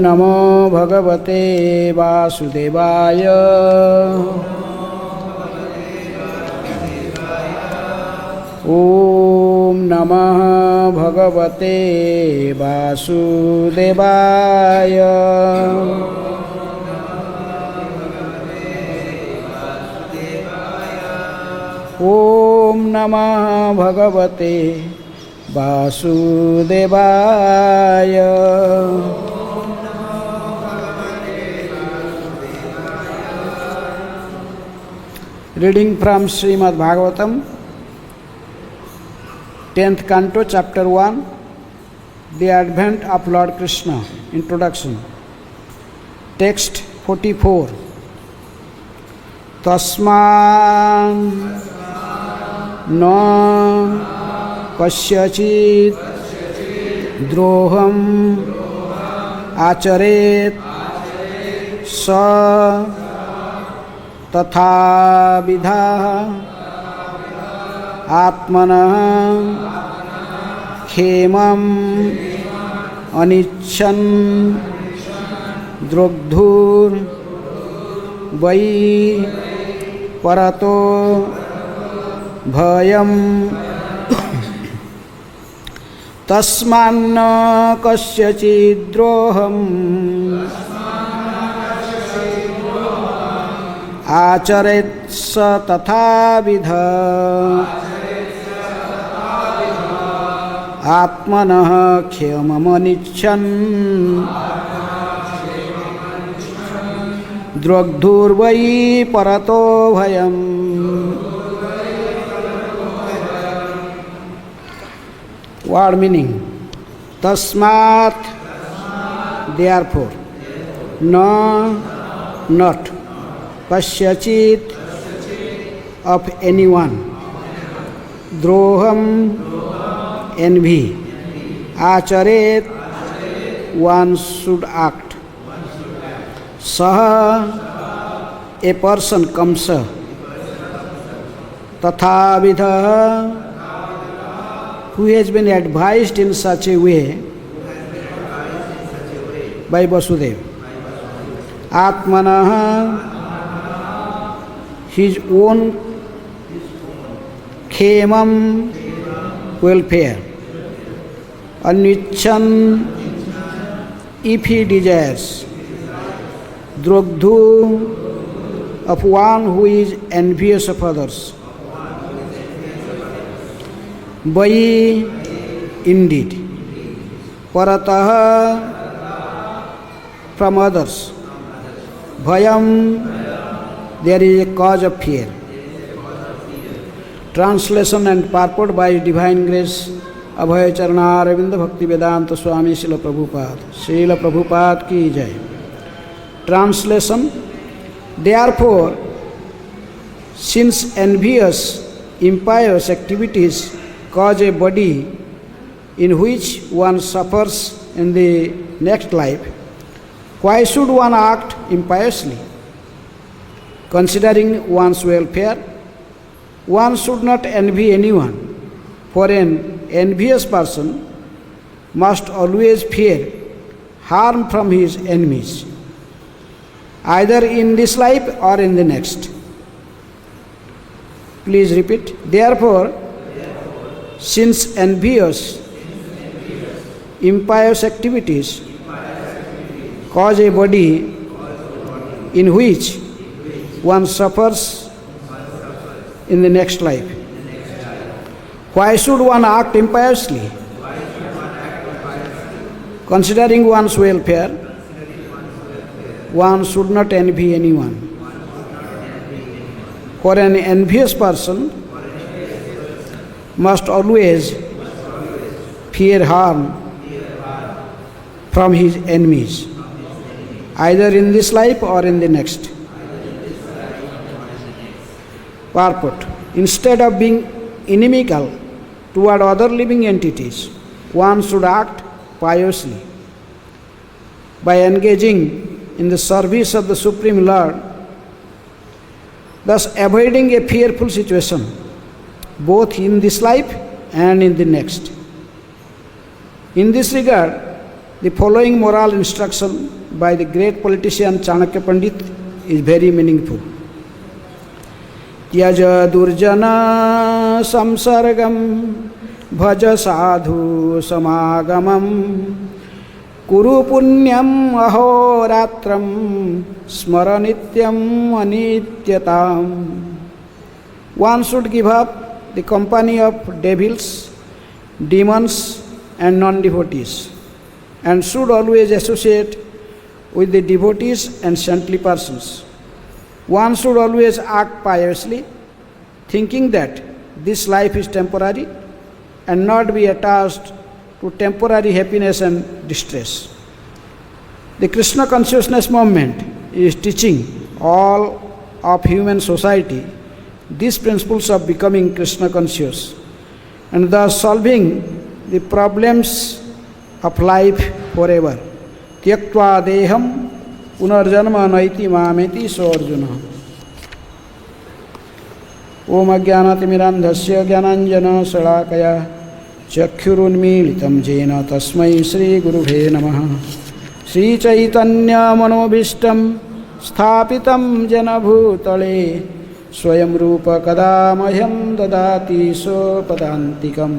नमो भगवते वासुदेवाय। ॐ नमः भगवते वासुदेवाय। ॐ नमः भगवते वासुदेवाय। Reading from Srimad Bhagavatam, 10th Canto, Chapter 1, The Advent of Lord Krishna. Introduction. Text 44. Tasman na kasyachit droham acharet sa तथा विधा आत्मनः खेमम् अनिच्छन् द्रग्धुर् वै परतो भयम् तस्मान्न कस्यचिद्रोहम् आचरेत् स तथाविध आत्मनः खेममनिच्छन् द्रग्धुर्वै परतो भयम्। Word meaning. Tasmat, therefore. Na, not. Kasyachit, of anyone. Droham, envy. Acharet, one should act. Saha, a person comes. Tathavidha, who has been advised in such a way by Vasudeva. Atmanaha, his own khemam, welfare. Anichan, if he desires. Drogdhu, of one who is envious of others. Vai, indeed. Parataha, from others. Bhayam, there is a cause of fear. Translation and purport by Divine Grace, Abhay Charana Aravinda Bhakti Vedanta Swami Srila Prabhupada. Srila Prabhupada ki jai. Translation. Therefore, since envious, impious activities cause a body in which one suffers in the next life, why should one act impiously? Considering one's welfare, one should not envy anyone, for an envious person must always fear harm from his enemies, either in this life or in the next. Please repeat. Therefore, since envious, impious activities cause a body in which one suffers in the next life, why should one act impiously? Considering one's welfare, one should not envy anyone. For an envious person must always fear harm from his enemies, either in this life or in the next. Purport. Instead of being inimical toward other living entities, one should act piously. By engaging in the service of the Supreme Lord, thus avoiding a fearful situation, both in this life and in the next. In this regard, The following moral instruction by the great politician Chanakya Pandit is very meaningful. Yaja durjana samsargam bhaja sadhu samagamam kuru punyam ahoratram smaranityam anityatam. One should give up the company of devils, demons and non-devotees, and should always associate with the devotees and saintly persons. One should always act piously, thinking that this life is temporary and not be attached to temporary happiness and distress. The Krishna consciousness movement is teaching all of human society these principles of becoming Krishna conscious and thus solving the problems of life forever. Tyaktva deham punarjanma naiti mameti so Arjuna. Om ajnanatimirandhasya jnananjana salakaya चक्षुरुन्मीलितं येन तस्मै श्रीगुरुवे नमः. श्रीचैतन्यमनोभीष्टं स्थापितं जनभूतले स्वयं रूप कदा मह्यं ददाति स्वपदान्तिकं.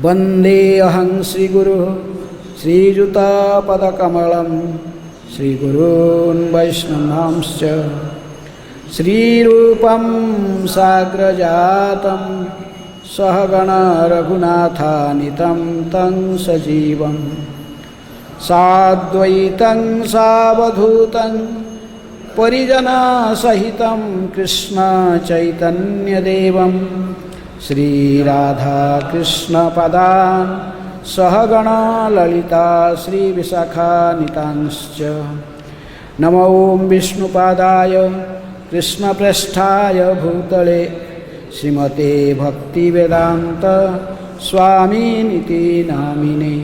वन्देऽहं श्रीगुरुः श्रीयुतापदकमलं श्रीगुरून् वैष्णवांश्च श्रीरूपं साग्रजातं सहगण रघुनाथानितं तं सजीवं साद्वैतं सावधूतं परिजनसहितं कृष्ण चैतन्यदेवं श्रीराधाकृष्णपदान् सहगण ललिता श्रीविशाखानितांश्च. नमो विष्णुपादाय कृष्णप्रेष्ठाय भूतले श्रीमते भक्तिवेदांत स्वामिनिति नामिने.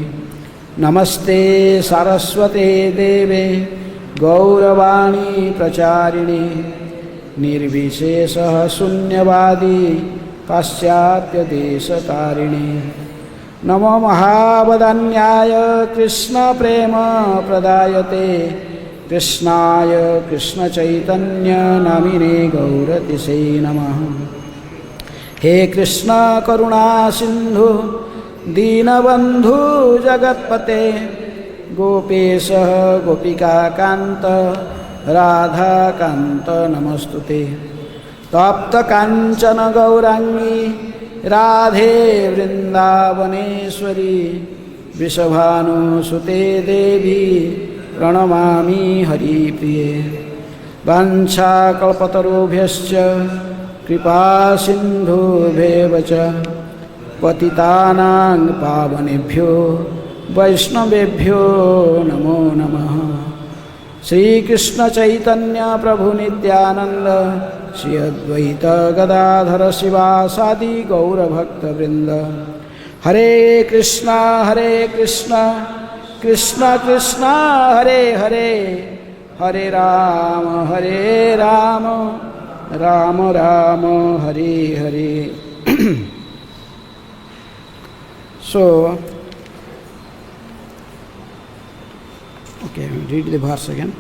नमस्ते सारस्वते देवे गौरवाणी प्रचारिणे निर्विशेषः शून्यवादी पाश्चात्यदेशतारिणे. नमो महावदन्याय कृष्णप्रेम प्रदायते कृष्णाय कृष्णचैतन्य नामिने गौरतिसे नमः. हे कृष्ण करुणा सिंधु दीनबंधु जगत्पते गोपेश गोपिकाकांत राधाकांत नमस्तुते. तप्त कांचन गौरांगी राधे वृंदावनेश्वरी वृषभानुसुते देवी प्रणमामि हरिप्रिये. वाञ्छाकल्पतरुभ्यश्च कृपा सिन्धुभ्येव च पतितानां पावनेभ्यो वैष्णवेभ्यो नमो नमः. श्रीकृष्ण चैतन्य प्रभु नित्यानंद श्री अद्वैत गदाधर शिवासादि गौरभक्तवृंद. हरे Krishna Krishna Krishna Hare Hare Hare Ram Ram Ram Hare Hare. So, okay, read the verse again.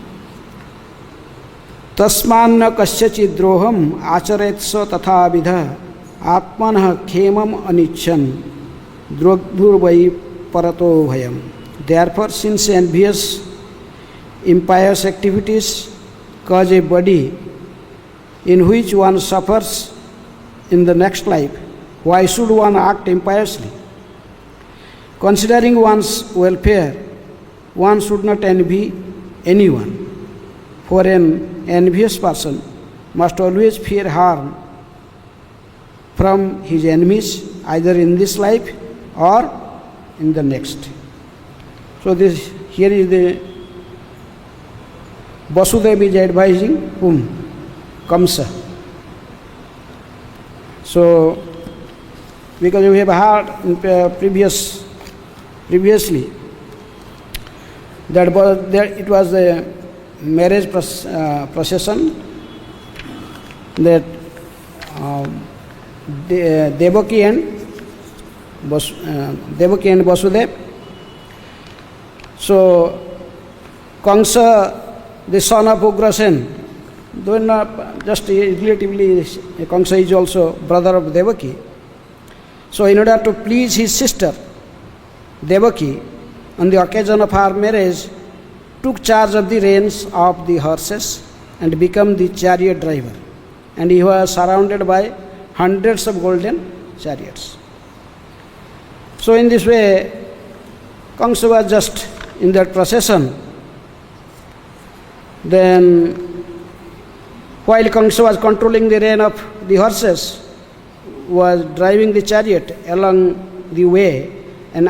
तस्मान्न कस्यचित् द्रोहम् आचरेत्स तथा विध आत्मनः क्षेमम् अनिच्छन् द्रोग्धुर्वै परतो भयम्. Therefore, since envious, impious activities cause a body in which one suffers in the next life, why should one act impiously? Considering one's welfare, one should not envy anyone, for an envious person must always fear harm from his enemies, either in this life or in the next. So here is the Vasudeva is advising whom? Kamsa. So, because we have heard in previously that it was a marriage procession that Devaki and Vasudeva So Kamsa, the son of Ugrasen, though not just relatively, Kamsa is also brother of Devaki. So in order to please his sister Devaki, on the occasion of her marriage, took charge of the reins of the horses and became the chariot driver. And he was surrounded by hundreds of golden chariots. So in this way, Kamsa was just in that procession. Then, while Kamsa was controlling the rein of the horses, was driving the chariot along the way, an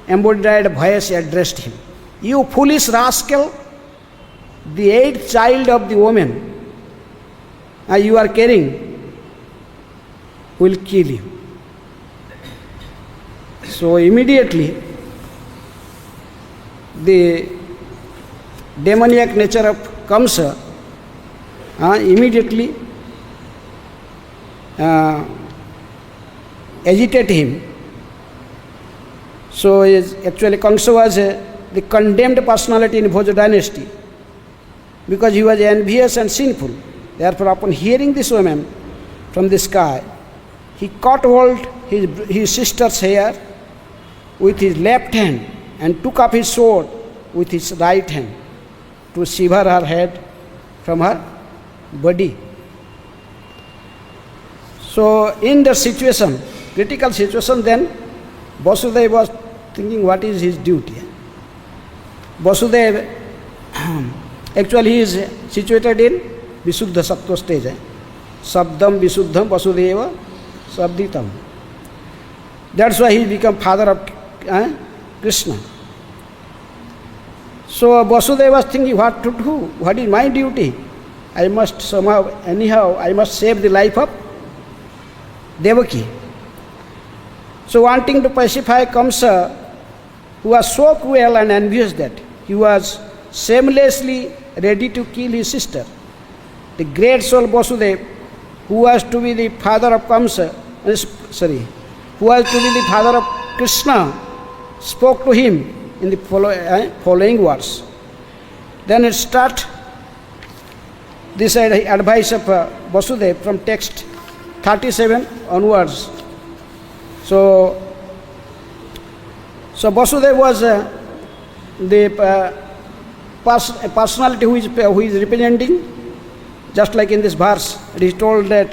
unembodied voice addressed him. You foolish rascal, the 8th child of the woman you are carrying will kill you. So immediately, the demoniac nature of Kamsa immediately agitate him. So actually Kamsa was the condemned personality in Bhoja dynasty because he was envious and sinful. Therefore, upon hearing this woman from the sky, he caught hold his sister's hair with his left hand and took up his sword with his right hand to sever her head from her body. So in the situation, critical situation, then Vasudeva was thinking what is his duty. Vasudeva actually he is situated in Visuddha Sattva stage. Sabdam Visuddham Vasudeva Sabditam. That's why he became father of Krishna. So Vasudeva was thinking what to do, what is my duty? I must somehow, anyhow, I must save the life of Devaki. So wanting to pacify Kamsa, who was so cruel and envious that he was shamelessly ready to kill his sister, the great soul Vasudeva, who was to be the father of Kamsa, who was to be the father of Krishna, spoke to him in the following words. Then it start this advice of Vasudeva from text 37 onwards. So Vasudeva was the personality who is representing, just like in this verse, it is told that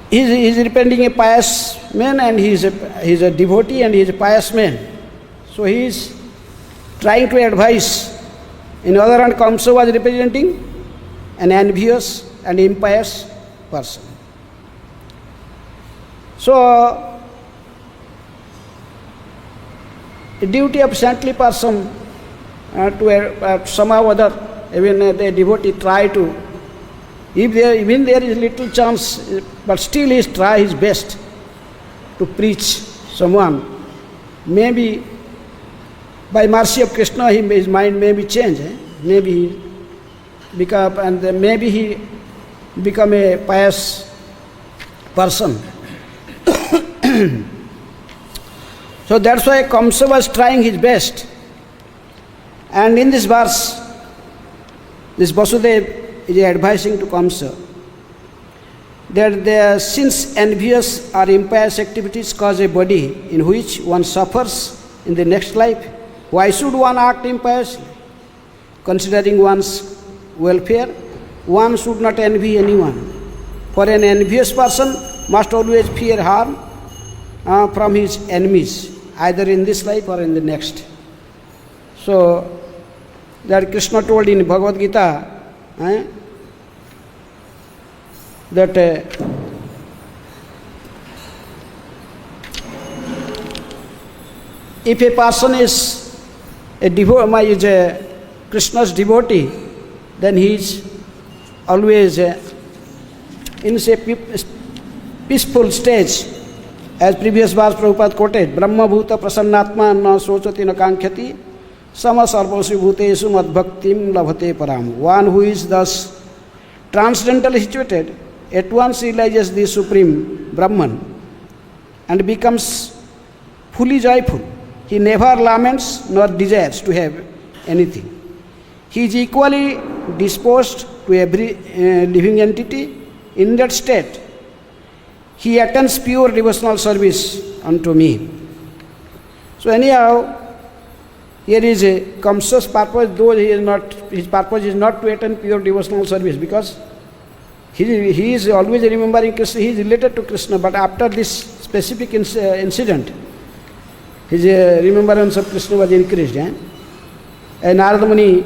he is representing a pious man, and he is a devotee, and he is a pious man. So he is trying to advise. In other hand, Kamsa was representing an envious and impious person. So the duty of saintly person to somehow or other, even the devotee try to, even there is little chance, but still he try his best to preach someone. Maybe by mercy of Krishna, his mind may be changed. Maybe he become a pious person. So that's why Kamsa was trying his best. And in this verse, this Vasudeva is advising to Kamsa that since envious or impious activities cause a body in which one suffers in the next life, why should one act impiously? Considering one's welfare, one should not envy anyone. For an envious person must always fear harm from his enemies, either in this life or in the next. So, that Krishna told in Bhagavad Gita that if a person is Krishna's devotee, then he is always in a peaceful stage. As previous verse Prabhupada quoted, Brahma Bhuta Prasannatma na sochati na kankyati sama sarvasya bhutesu madbhaktim labhate param. One who is thus transcendentally situated at once realizes the Supreme Brahman and becomes fully joyful. He never laments nor desires to have anything. He is equally disposed to every living entity. In that state, he attends pure devotional service unto me. So anyhow, here is a Kamsa's purpose, though his purpose is not to attend pure devotional service, because he is always remembering Krishna, he is related to Krishna, but after this specific incident, his remembrance of Krishna was increased. And Narada Muni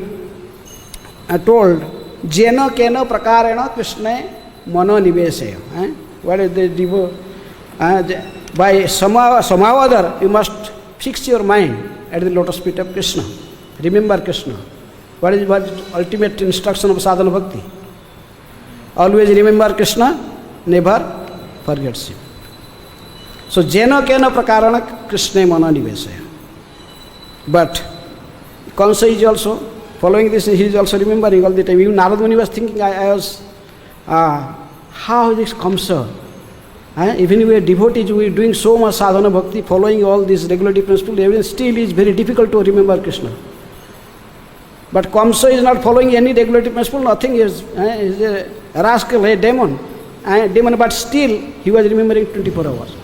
told, Jena kena prakarena Krishna mano nivesaya. What is the by somehow or other you must fix your mind at the lotus feet of Krishna. Remember Krishna. What is ultimate instruction of sadhana bhakti? Always remember Krishna, never forgets him. So jena kena prakarana Krishna mana nivesaya. But Kamsa is also following this, he is also remembering all the time. Even Narada Muni was thinking, I was, how this Kamsa? Even if we are devotees, we are doing so much sadhana bhakti, following all these regulative principles, even still it is very difficult to remember Krishna. But Kamsa is not following any regulative principle, nothing, he is a rascal, a demon, but still he was remembering 24 hours.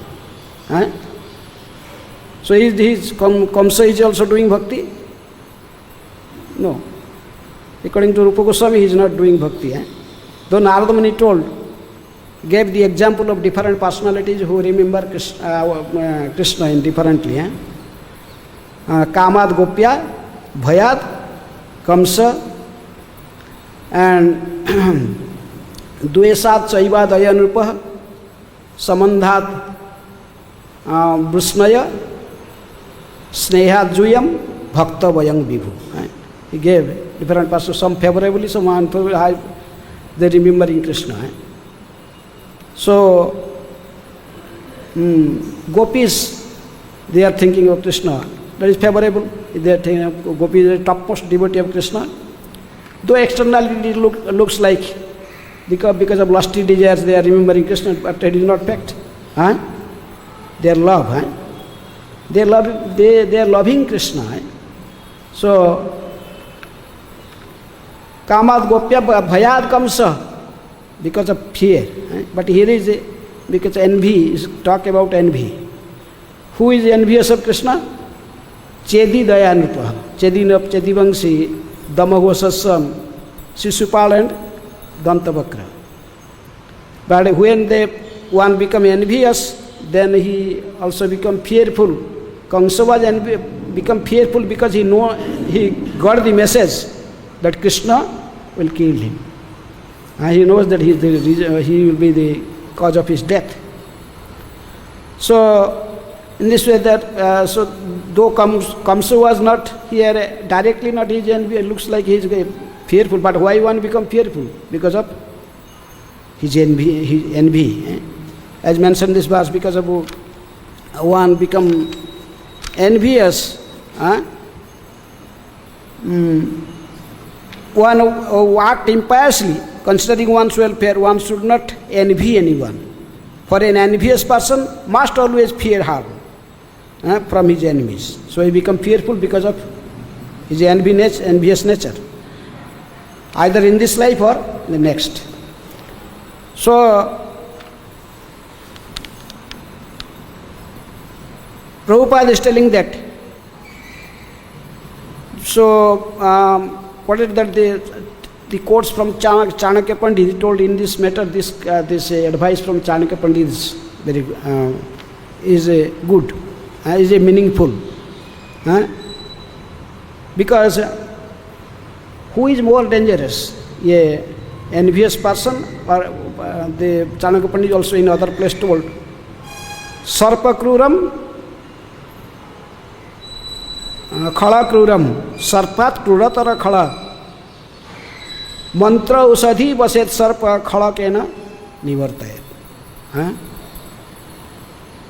So Kamsa is also doing bhakti? No. According to Rupa Goswami, he is not doing bhakti. Though Narada Muni gave the example of different personalities who remember Krishna indifferently. Kamad Gopya, Bhayat, Kamsa, and Dvesat Chaiva Dayanrupa, Samandhat Brusnaya, Snehat Juyam, Bhakta Vayang Vibhu. He gave different persons, some favorably, some unfavorably, they remembering Krishna. So, gopis, they are thinking of Krishna. That is favorable. They are thinking of gopis, the topmost devotee of Krishna. Though externally it looks like, because of lusty desires, they are remembering Krishna, but it is not fact. Their love. They are loving Krishna. So, Kamad Gopya Bhayad Kamsa, because of fear. But here is because envy, is talk about envy. Who is envious of Krishna? Chedi Dayanupa, Chedivangsi, Damahosasam, Sisupal and Dantavakra. But when one become envious, then he also become fearful. Kamsa was become fearful because he got the message that Krishna will kill him. He knows that he will be the cause of his death. So, in this way that, though Kamsa was not here directly, not his envy, it looks like he is fearful. But why one become fearful? Because of his envy. As mentioned this verse, because of one become envious. One act impiously, considering one's welfare, one should not envy anyone. For an envious person must always fear harm from his enemies. So he becomes fearful because of his envious nature, either in this life or the next. So, Prabhupada is telling that. So, what is that the quotes from Chanakya Pandit, he told in this matter, this advice from Chanakya Pandit is very is good, is meaningful. Because who is more dangerous, a envious person, or the Chanakya Pandit also in other place told, Sarpa Kruram, Khala Kruram, Sarpat Kruratara Khala, Mantra Usadhi Vaset Sarpa Khala Kena Nivartayat.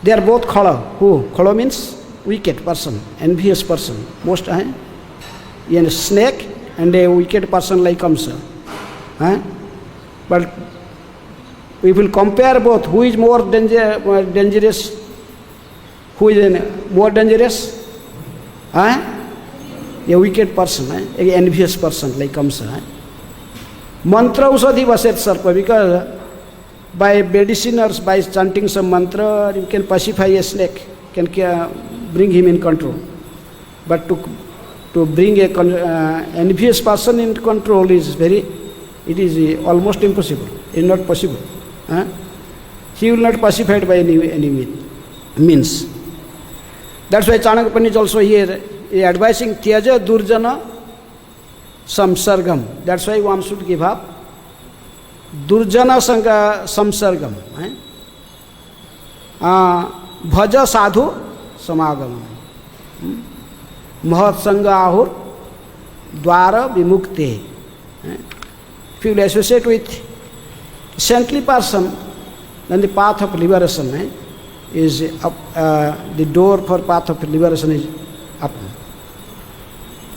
They are both Khala. Who? Khala means wicked person, envious person. Most a snake and a wicked person like Kamsa. But we will compare both. Who is more dangerous? who is more dangerous? A wicked person, an envious person like Kamsa. Mantra usadhi vaset sarpa, because by mediciners, by chanting some mantra, you can pacify a snake, can bring him in control. But to bring a envious person in control is almost impossible. It is not possible. He will not pacified by any means. That's why Chanakya is also here advising Tyaja Durjana Samsargam. That's why one should give up Durjana Sangha Samsargam. Bhaja Sadhu Samagam. Mahat Sangha Ahur Dwara Vimukte. If you will associate with saintly person, then the path of liberation is up, the door for path of liberation is up.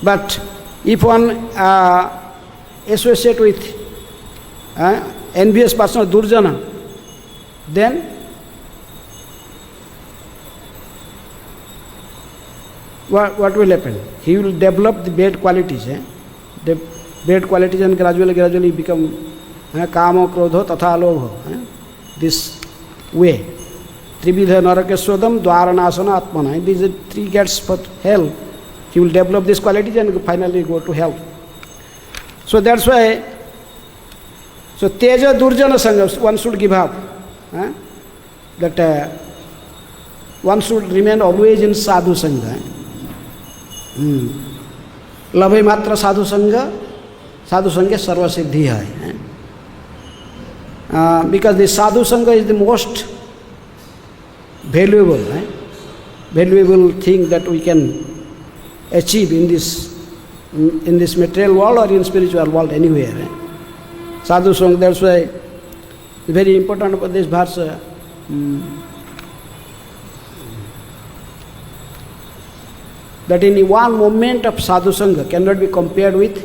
But if one associate with envious person or Durjana, then what will happen? He will develop the bad qualities. The bad qualities and gradually become kama, krodho, tatha, lobho. This way. Trividha narakeswadam dwaranasana atmana. These are 3 gates for hell. He will develop these qualities and finally go to hell. So that's why, so Teja Durjana Sangha, one should give up. That one should remain always in Sadhu Sangha. Labhe matra Sadhu Sangha, Sadhu Sangha Sarva Siddhi hai. Because the Sadhu Sangha is the most valuable thing that we can achieve in this material world or in spiritual world anywhere. Sadhu Sangha, that's why it's very important about this verse. That in one moment of Sadhu Sangha cannot be compared with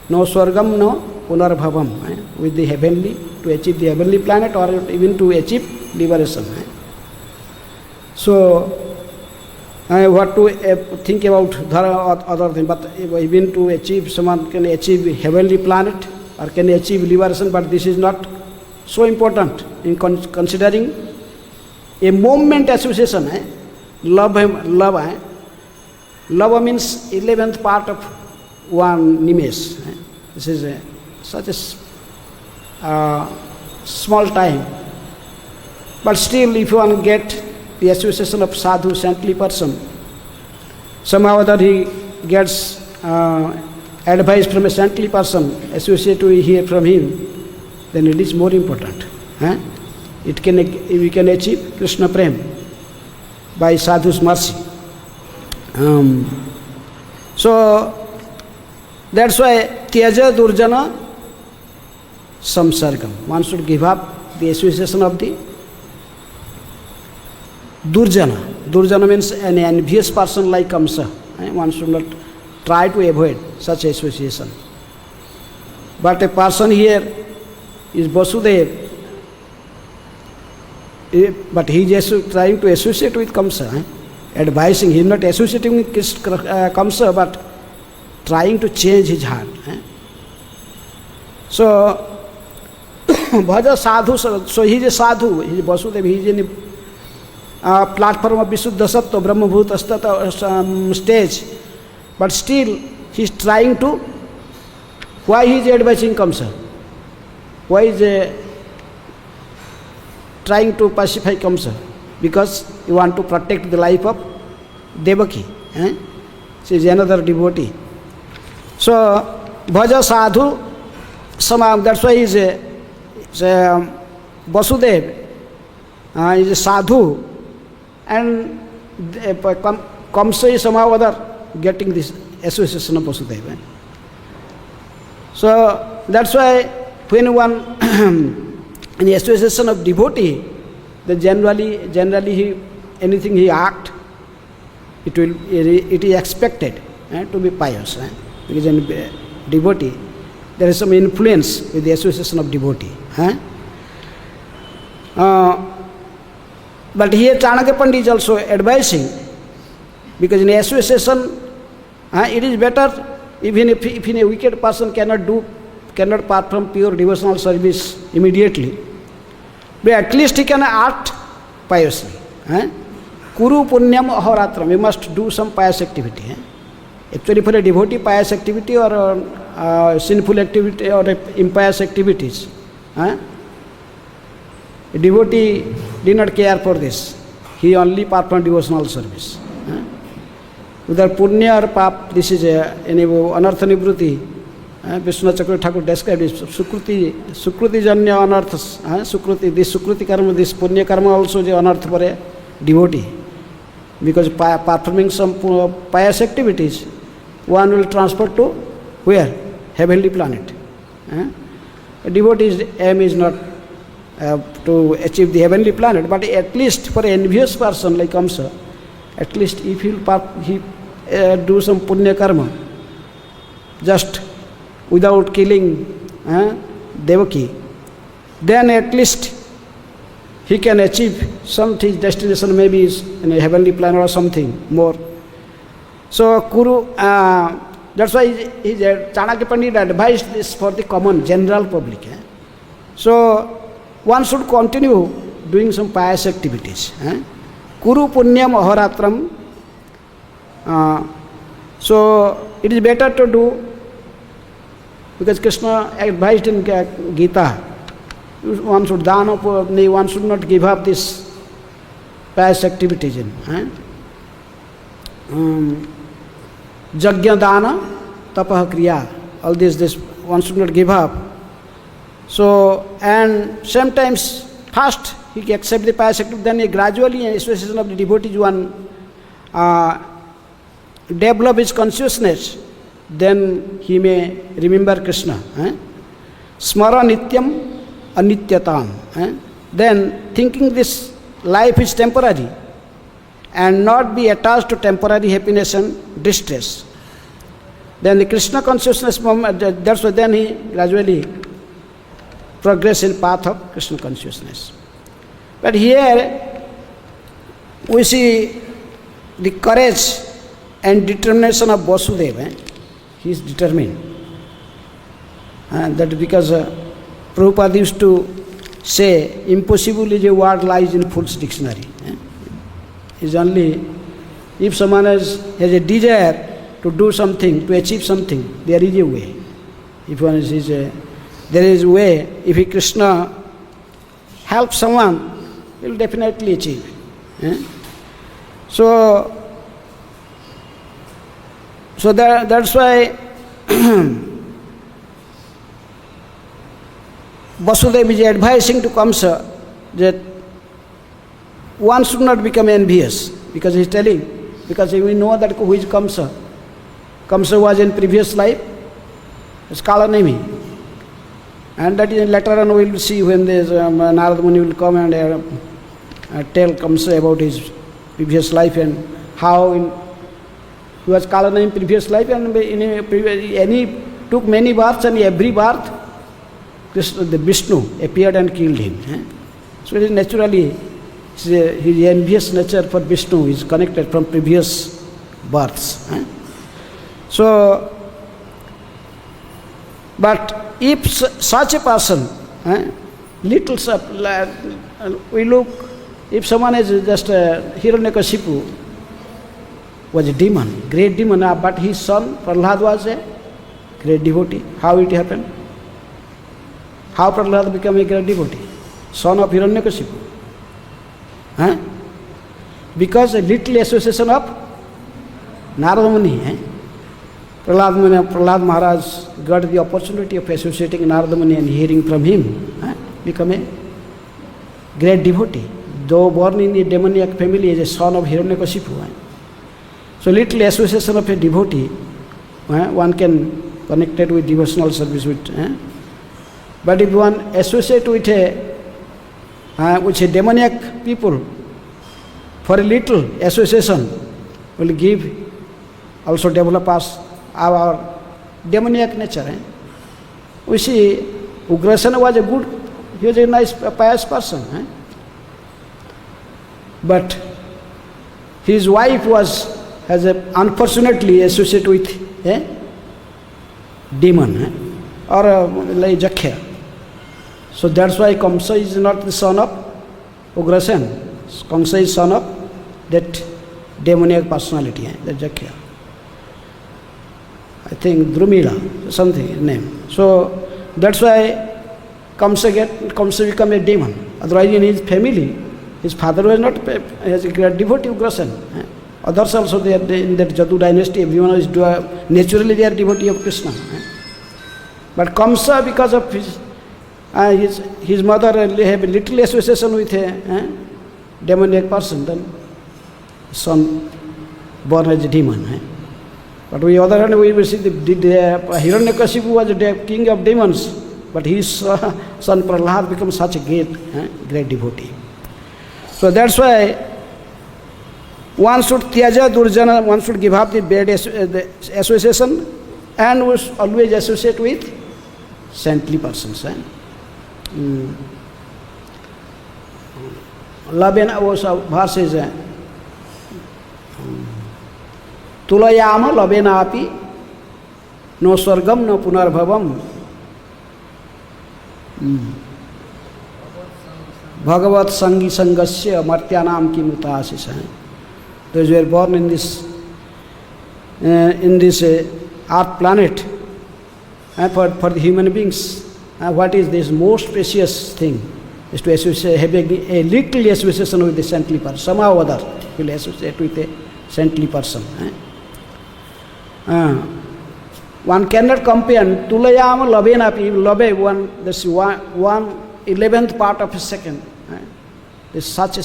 no Swargam, no Punarbhavam, with the heavenly, to achieve the heavenly planet or even to achieve liberation. So, what to think about other things, but even to achieve, someone can achieve heavenly planet or can achieve liberation, but this is not so important in considering a moment association. Love means 11th part of one nimesh. This is such a small time. But still, if one get the association of sadhu, saintly person, somehow or other he gets advice from a saintly person, associate we hear from him, then it is more important. We can achieve Krishna Prem by sadhu's mercy. So that's why Tyaja Durjana Samsargam. One should give up the association of the Durjana. Durjana means an envious person like Kamsa. One should not try to avoid such association. But a person here is Vasudev, but he is trying to associate with Kamsa, advising him, not associating with Kamsa, but trying to change his heart. So, Bhaja Sadhu, so he is a sadhu, he is Vasudev, he is in a platform of Visuddha Sattva, Brahma Bhuta Stata stage, but still he is trying to, why he is advising Kamsa? Why is trying to pacify Kamsa? Because he want to protect the life of Devaki. She is another devotee. So, Bhaja Sadhu Samam, that's why he is a Vasudev, he is a sadhu, and Kamsa is somehow or other getting this association of Vasudeva. So that's why when one in the association of devotee, then generally he, anything he act, it is expected to be pious. Because in devotee, there is some influence with the association of devotee. But But here Chanakya Pandit is also advising, because in association, it is better even if a wicked person cannot perform pure devotional service immediately, but at least he can act piously. Kuru punyam ahoratram, we must do some pious activity. Actually, for a devotee, pious activity or sinful activity or impious activities, a devotee did not care for this. He only performed devotional service. Whether punya or pap, this is anartha nivruti. Vishnu Chakra Thakur described this Sukruti janya anarthas. Sukruti, this Sukruti karma, this punya karma also is anartha for a devotee. Because performing some pious activities, one will transfer to where? Heavenly planet. A devotee's aim is not to achieve the heavenly planet, but at least for an envious person like Kamsa, at least if he do some punya karma, just without killing Devaki, then at least he can achieve some his destination, maybe is in a heavenly planet or something more. So Kuru, that's why Chanakya Pandit advised this for the common, general public. So one should continue doing some pious activities. Kuru punyam ahoratram. So it is better to do, because Krishna advised in Gita, one should one should not give up this pious activities in. Jagya dana, tapah kriya, all this one should not give up. So, and sometimes first he accepts the pious activity, then he gradually in association of the devotees one develop his consciousness, then he may remember Krishna. Smara nityam anityatam. Then thinking this life is temporary and not be attached to temporary happiness and distress. Then the Krishna consciousness, that's why then he gradually progress in path of Krishna consciousness. But here we see the courage and determination of Vasudeva. He is determined. And that because Prabhupada used to say, impossible is a word lies in fool's dictionary. Is only if someone has a desire to do something, to achieve something, there is a way. If one is there is a way. If Krishna helps someone, he will definitely achieve. So that's why Vasudeva is advising to Kamsa that one should not become envious, because he is telling, because we know that who is Kamsa. Kamsa was in previous life as Kalanemi. And that is later on we will see when Narada Muni will come and tell Kamsa about his previous life and how he was Kalanemi in previous life, and took many births, and every birth the Vishnu appeared and killed him. So it is naturally his envious nature for Vishnu is connected from previous births. So, but if such a person, we look, if someone is just Hiranyakashipu was a demon, great demon, but his son Prahlad was a great devotee. How it happened? How Prahlad became a great devotee? Son of Hiranyakashipu. Because a little association of Narada Muni. Prahlad Maharaj got the opportunity of associating Narada Muni and hearing from him, become a great devotee. Though born in a demoniac family as a son of Hiranyakashipu. So little association of a devotee, one can connect it with devotional service with. But if one associate with a demoniac people, for a little association will give, also develop us our demoniac nature. We see Ugrasena was he was a nice, pious person. but his wife has unfortunately associated with a demon or like Jakhya. So that's why Kamsa is not the son of Ugrasen. Kamsa is son of that demoniac personality, the Jakhya. I think Drumila, something name. So that's why Kamsa become a demon. Otherwise in his family, his father was not a great devotee of Ugrasen. Others also, they are in that Jatu dynasty, everyone is naturally they are devotee of Krishna. But Kamsa, because of his mother have a little association with a demoniac person, then son born as a demon. But on the other hand, we will see the Hiranyakashipu was the king of demons, but his son Prahlad becomes such a great devotee. So that's why one should tyaja durjana, one should give up the bad association and we should always associate with saintly persons. Labena was a verse is Tulayama labena api no swargam no punarbhavam Bhagavat sangi sangasya martyanam ki mutasis. Those who were born in this earth planet, for the human beings, what is this most precious thing is to associate, having a little association with the saintly person. Somehow or other will associate with a saintly person. One cannot compare Tulayama Labenapi, Labe one, this 1/11th part of a second. This such a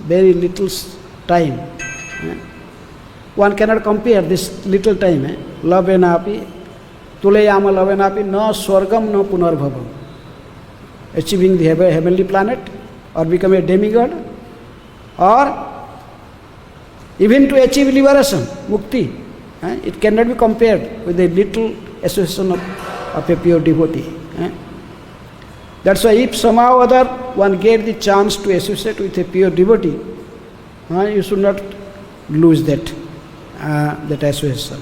very little time. One cannot compare this little time. Labenapi, Tulayama Labenapi, no swargam, no punarbhavam. Achieving the heavenly planet or become a demigod or even to achieve liberation, mukti. It cannot be compared with a little association of a pure devotee. That's why if somehow or other one get the chance to associate with a pure devotee, you should not lose that association.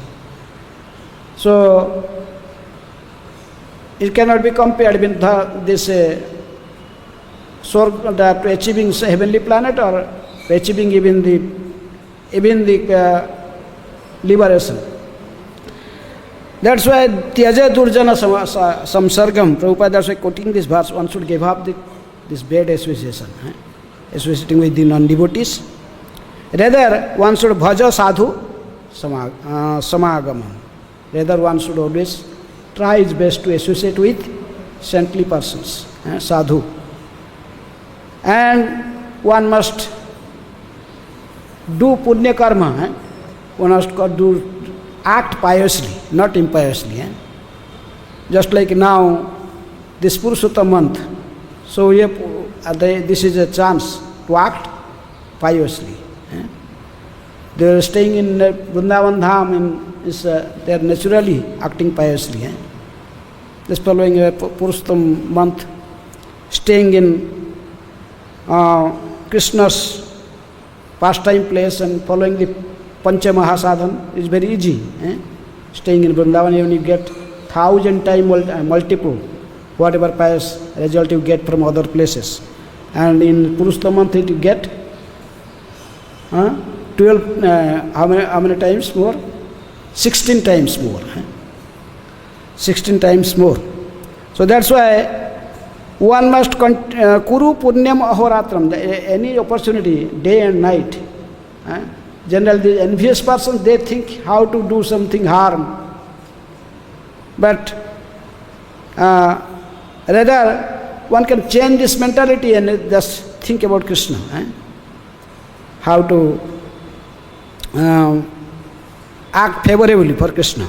So it cannot be compared with this to achieving heavenly planet or achieving even the liberation. That's why Tyaja Durjana Samsargam, Prabhupada, that's why quoting this verse, one should give up this bad association, associating with the non-devotees. Rather, one should bhaja sadhu samagamam. Rather, one should always try his best to associate with saintly persons, sadhu. And one must do punya karma, one must act piously, not impiously. Just like now, this Purushottam month, so this is a chance to act piously. They are staying in Vrindavan Dham, they are naturally acting piously. This following Purushottam month, staying in Krishna's pastime place and following the Pancha Mahasadhan is very easy. Staying in Vrindavan, even you get 1,000 times multiple whatever pious result you get from other places. And in Purushottam month you get 12, how many times more? 16 times more. 16 times more. So that's why one must kuru punyam ahoratram, any opportunity, day and night. Generally, the envious persons, they think how to do something harm. But rather, one can change this mentality and just think about Krishna. How to act favorably for Krishna.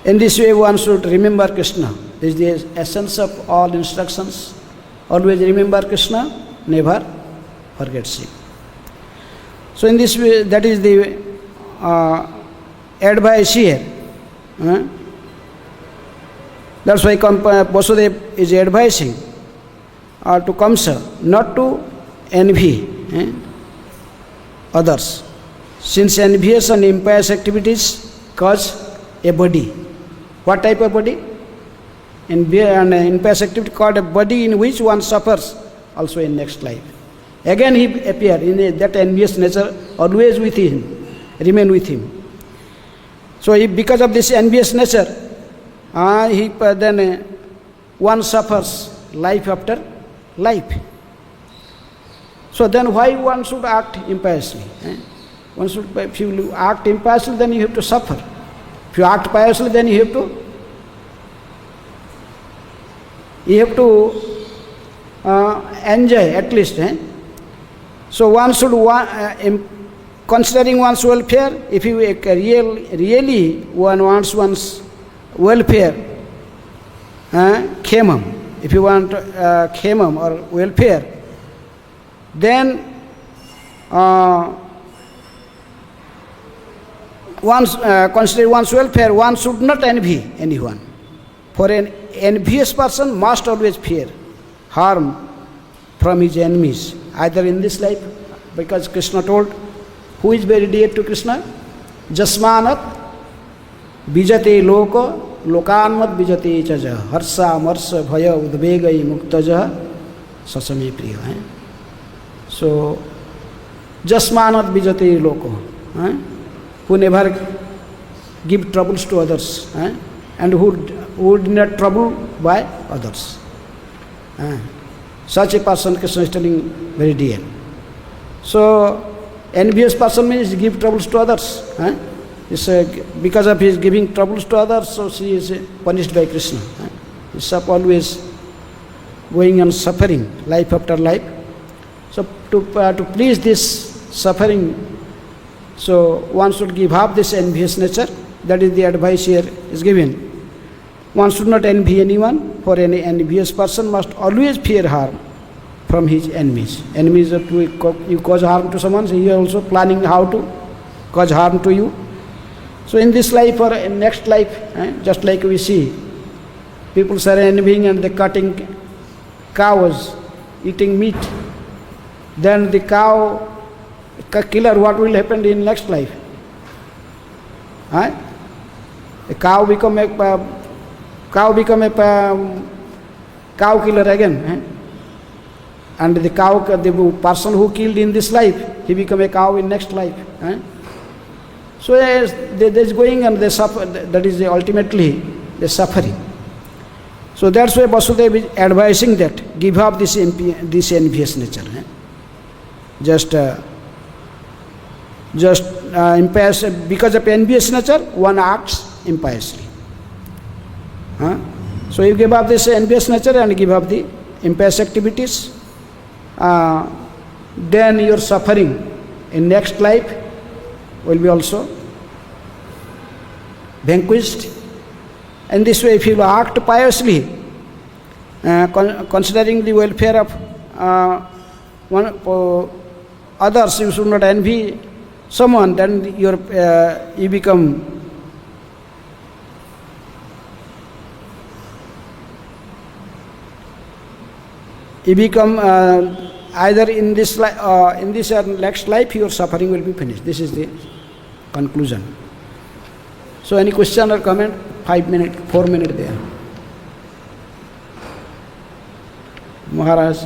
In this way, one should remember Krishna. This is the essence of all instructions. Always remember Krishna, never forget Him. So in this way, that is the advice here. That's why Vasudeva is advising to Kamsa not to envy others. Since envious and impious activities cause a body. What type of body? Impious activity called a body in which one suffers also in next life. Again he appear in that envious nature always with him, remain with him. So if because of this envious nature, then one suffers life after life. So then why one should act impiously? One should, if you act impiously, then you have to suffer. If you act piously, then you have to enjoy at least. So one should, considering one's welfare, if you really one wants one's welfare, khaimam, if you want khaimam or welfare, then considering one's welfare, one should not envy anyone. For an envious person must always fear harm from his enemies, either in this life, because Krishna told, who is very dear to Krishna? Jasmanat bijate loko lokanmat bijate chaja harsa marsa bhaya udvegai muktaja sasame priya. So, jasmanat bijate loko, who never give troubles to others, and who did not trouble by others. Such a person Krishna is telling very dear. So, envious person means give troubles to others. Because of his giving troubles to others, so she is punished by Krishna. He's always going on suffering, life after life. So to please this suffering, so one should give up this envious nature. That is the advice here is given. One should not envy anyone, for any envious person must always fear harm from his enemies. Enemies are you cause harm to someone, so he is also planning how to cause harm to you. So in this life or in next life, just like we see, people are envying and they cutting cows, eating meat. Then the cow killer, what will happen in next life? A cow become a cow killer again. And the person who killed in this life, he become a cow in next life. So there is going and they suffer, that is ultimately the suffering. So that's why Vasudeva is advising that, give up this envious nature. Just impious, because of envious nature, one acts impiously. So you give up this envious nature and give up the impious activities, then your suffering in next life will be also vanquished. And this way, if you act piously, considering the welfare of others, you should not envy someone, then you become either in this or next life, your suffering will be finished. This is the conclusion. So any question or comment? 5 minutes, 4 minutes there. Maharaj.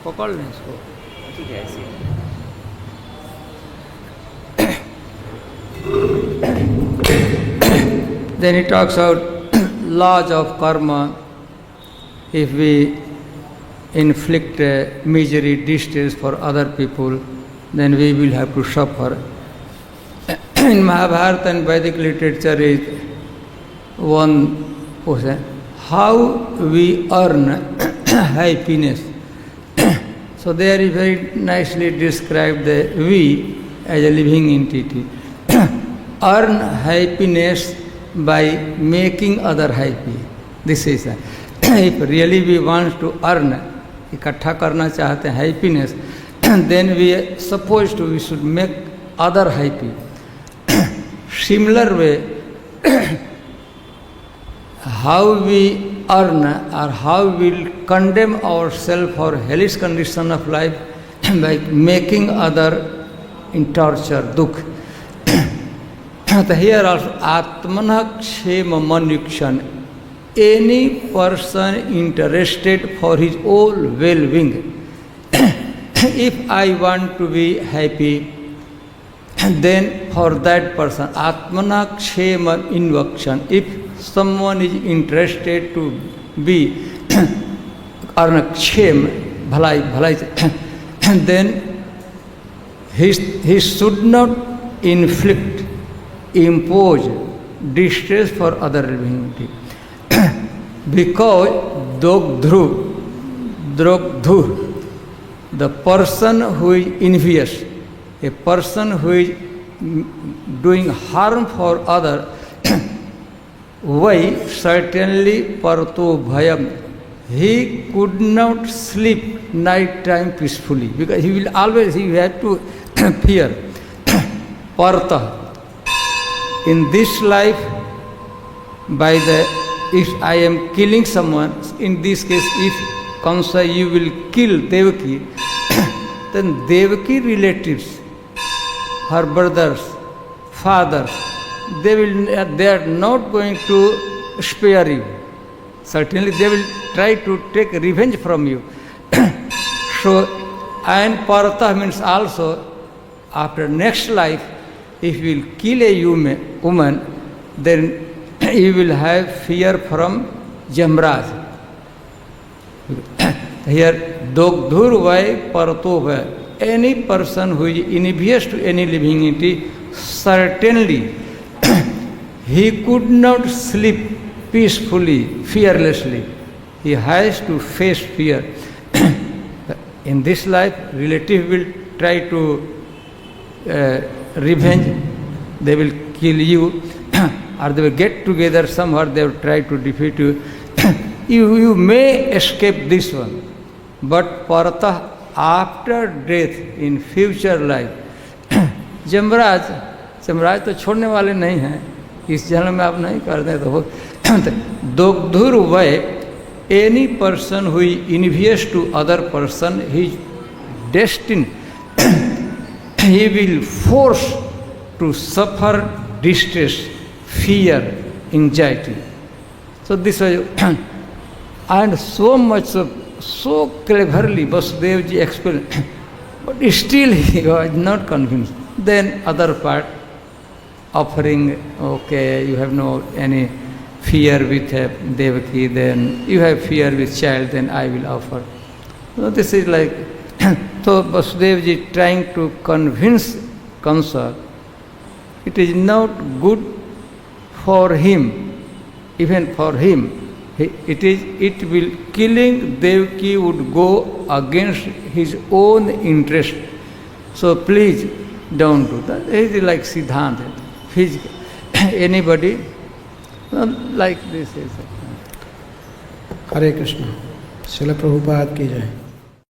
पकड़ लें इसको। ठीक है ऐसे Then he talks about laws of karma. If we inflict misery, distress for other people, then we will have to suffer. In Mahabharata and Vedic literature is one question, how we earn happiness. So there is very nicely described the we as a living entity. Earn happiness by making other happy. This is if really we want to earn, इकट्ठा करना चाहते हैं happiness, then we are supposed to, we should make other happy. Similar way, how we earn or how we will condemn ourselves for hellish condition of life by making other in torture, dukh. So here also, Atmana Kshema Manukshana, any person interested for his own well-being. If I want to be happy, then for that person, Atmana Kshema Invakshan, if someone is interested to be earn kshem, bhalai, then he should not impose distress for other living entity. Because Drogdhur, the person who is envious, a person who is doing harm for other, why certainly parto bhayam, he could not sleep night time peacefully because he will always, he have to fear. Partha, in this life, by the, if I am killing someone, in this case, if Kamsa you will kill Devaki, then Devaki relatives, her brothers, fathers, they are not going to spare you. Certainly they will try to take revenge from you. So, and Partha means also, after next life, if you will kill a woman, then you will have fear from Jamraj. Here, Dogdhur vai Parto vai. Any person who is envious to any living entity, certainly he could not sleep peacefully, fearlessly. He has to face fear. In this life, relative will try to revenge, they will kill you, or they will get together somehow, they will try to defeat you. You may escape this one, but Partha, after death, in future life, Yamraj तो छोड़ने वाले नहीं हैं, इस जन्म में आप नहीं करते तो Dogdhur vai, any person who is envious to other person, he is destined, he will force to suffer distress, fear, anxiety. So this was, and so much, so cleverly Vasudeva ji explained, but still he was not convinced. Then other part, offering, okay, you have no any fear with Devaki, then you have fear with child, then I will offer. So this is like, so Vasudeva ji trying to convince Kamsa, it is not good for him, even for him. It will, killing Devaki would go against his own interest. So please don't do that. It is like Siddhanta. Anybody like this is. हरे कृष्ण, श्रील प्रभुपाद की जय।